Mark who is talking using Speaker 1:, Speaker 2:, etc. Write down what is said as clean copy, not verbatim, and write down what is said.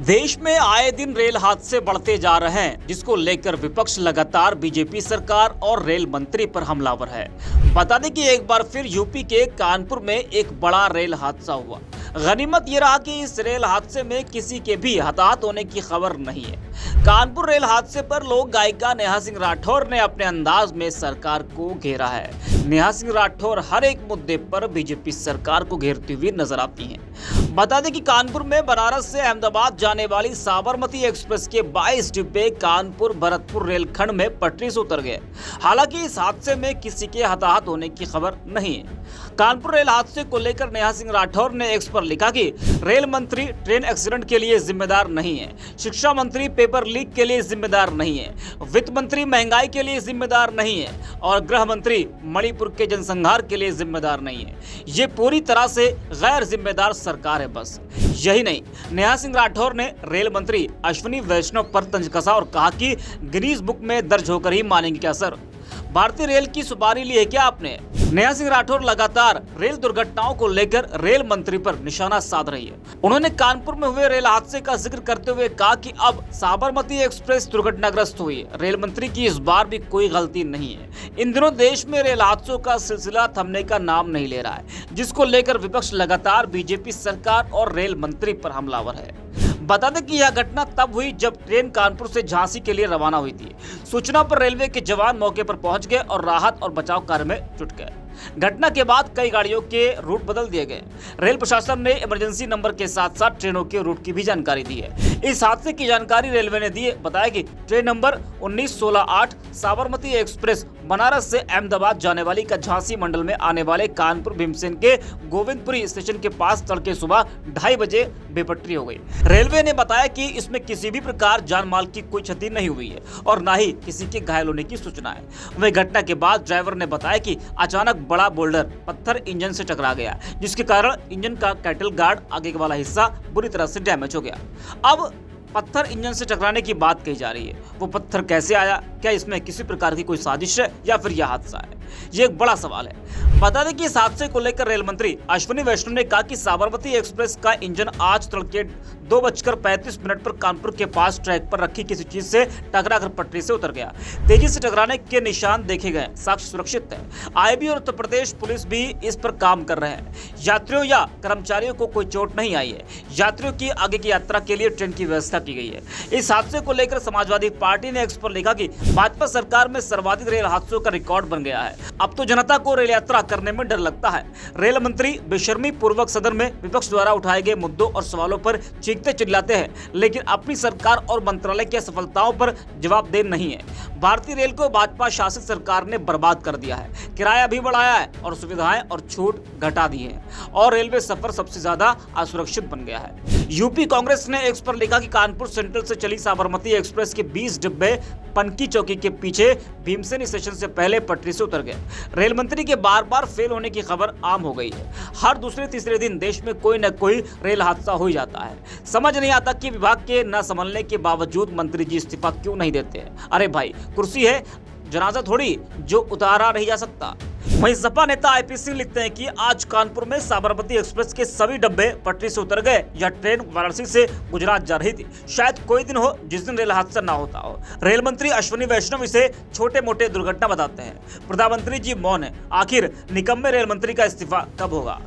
Speaker 1: देश में आए दिन रेल हादसे बढ़ते जा रहे हैं, जिसको लेकर विपक्ष लगातार बीजेपी सरकार और रेल मंत्री पर हमलावर है। बता दें कि एक बार फिर यूपी के कानपुर में एक बड़ा रेल हादसा हुआ। गनीमत ये रहा कि इस रेल हादसे में किसी के भी हताहत होने की खबर नहीं है। कानपुर रेल हादसे पर लोक गायिका नेहा सिंह राठौर ने अपने अंदाज में सरकार को घेरा है। नेहा सिंह राठौर हर एक मुद्दे पर बीजेपी सरकार को घेरती हुई नजर आती हैं। बता दें कि कानपुर में बनारस से अहमदाबाद जाने वाली साबरमती एक्सप्रेस के 22 डिब्बे कानपुर भरतपुर रेलखंड में पटरी से उतर गए। हालांकि इस हादसे में किसी के हताहत होने की खबर नहीं है। कानपुर रेल हादसे को लेकर नेहा सिंह राठौर ने एक्स पर लिखा कि रेल मंत्री ट्रेन एक्सीडेंट के लिए जिम्मेदार नहीं है, शिक्षा मंत्री पेपर लीक के लिए जिम्मेदार नहीं है, वित्त मंत्री महंगाई के लिए जिम्मेदार नहीं है और गृह मंत्री मणिपुर के जनसंहार के लिए जिम्मेदार नहीं है। ये पूरी तरह से गैर जिम्मेदार सरकार है। बस यही नहीं, नेहा सिंह राठौर ने रेल मंत्री अश्विनी वैष्णव पर तंज कसा और कहा कि गिनीज बुक में दर्ज होकर ही मानेंगे क्या सर? भारतीय रेल की सुपारी ली है क्या आपने? नेहा सिंह राठौर लगातार रेल दुर्घटनाओं को लेकर रेल मंत्री पर निशाना साध रही है। उन्होंने कानपुर में हुए रेल हादसे का जिक्र करते हुए कहा कि अब साबरमती एक्सप्रेस दुर्घटनाग्रस्त हुई। रेल मंत्री की इस बार भी कोई गलती नहीं है। इन दिनों देश में रेल हादसों का सिलसिला थमने का नाम नहीं ले रहा है, जिसको लेकर विपक्ष लगातार बीजेपी सरकार और रेल मंत्री पर हमलावर है। बता दें कि यह घटना तब हुई जब ट्रेन कानपुर से झांसी के लिए रवाना हुई थी। सूचना पर रेलवे के जवान मौके पर पहुंच गए और राहत और बचाव कार्य में जुट गए। घटना के बाद कई गाड़ियों के रूट बदल दिए गए। रेल प्रशासन ने इमरजेंसी नंबर के साथ साथ ट्रेनों के रूट की भी जानकारी दी है। इस हादसे की जानकारी रेलवे ने दी है। बताया कि train number 1916-8 Sabarmati express Banaras से अहमदाबाद जाने वाली का झांसी मंडल में आने वाले कानपुर भीमसेन के गोविंदपुरी स्टेशन के पास तड़के सुबह 2:30 बजे बेपटरी हो गई। रेलवे ने बताया कि इसमें किसी भी प्रकार जान माल की कोई क्षति नहीं हुई है और न ही किसी के घायल होने की सूचना है। वही घटना के बाद ड्राइवर ने बताया कि अचानक बड़ा बोल्डर पत्थर इंजन से टकरा गया, जिसके कारण इंजन का कैटल गार्ड आगे वाला हिस्सा बुरी तरह से डैमेज हो गया। अब पत्थर इंजन से टकराने की बात कही जा रही है। वो पत्थर कैसे आया? क्या इसमें किसी प्रकार की कोई साजिश है या फिर यह हादसा है? ये एक बड़ा सवाल है। बता दें कि इस हादसे को लेकर रेल मंत्री अश्विनी वैष्णव ने कहा कि साबरमती एक्सप्रेस का इंजन आज तड़के 2:35 पर कानपुर के पास ट्रैक पर रखी किसी चीज से टकराकर पटरी से उतर गया। तेजी से टकराने के निशान देखे गए, साक्ष्य सुरक्षित है। आईबी और उत्तर प्रदेश पुलिस भी इस पर काम कर रहे हैं। यात्रियों या कर्मचारियों को कोई चोट नहीं आई है। यात्रियों की आगे की यात्रा के लिए ट्रेन की व्यवस्था की गई है। इस हादसे को लेकर समाजवादी पार्टी ने एक्स पर लिखा कि भाजपा सरकार में सर्वाधिक रेल हादसों का रिकॉर्ड बन गया है। अब तो जनता को रेल यात्रा करने में डर लगता है। रेल मंत्री बेशर्मी पूर्वक सदन में विपक्ष द्वारा उठाए गए मुद्दों और सवालों पर चीखते चिल्लाते हैं, लेकिन अपनी सरकार और मंत्रालय की सफलताओं पर जवाबदेह नहीं है। भारतीय रेल को भाजपा शासित सरकार ने बर्बाद कर दिया है। किराया भी बढ़ाया है और सुविधाएं और छूट घटा दी है और रेलवे सफर सबसे ज्यादा असुरक्षित बन गया है। यूपी कांग्रेस ने एक्स पर लिखा कि कानपुर सेंट्रल से चली साबरमती एक्सप्रेस के 20 डिब्बे पनकी चौकी के पीछे भीमसेन स्टेशन से पहले पटरी से उतर गए। रेल मंत्री के बार बार फेल होने की खबर आम हो गई है। हर दूसरे तीसरे दिन देश में कोई न कोई रेल हादसा हो जाता है। समझ नहीं आता कि विभाग के न संभलने के बावजूद मंत्री जी इस्तीफा क्यों नहीं देते हैं। अरे भाई, कुर्सी है, जनाजा थोड़ी जो उतारा नहीं जा सकता। वहीं सपा नेता आईपी सिंह लिखते हैं कि आज कानपुर में साबरमती एक्सप्रेस के सभी डब्बे पटरी से उतर गए। यह ट्रेन वाराणसी से गुजरात जा रही थी। शायद कोई दिन हो जिस दिन रेल हादसा ना होता हो। रेल मंत्री अश्विनी वैष्णव इसे छोटे मोटे दुर्घटना बताते हैं। प्रधानमंत्री जी मौन है। आखिर निकम्मे रेल मंत्री का इस्तीफा कब होगा?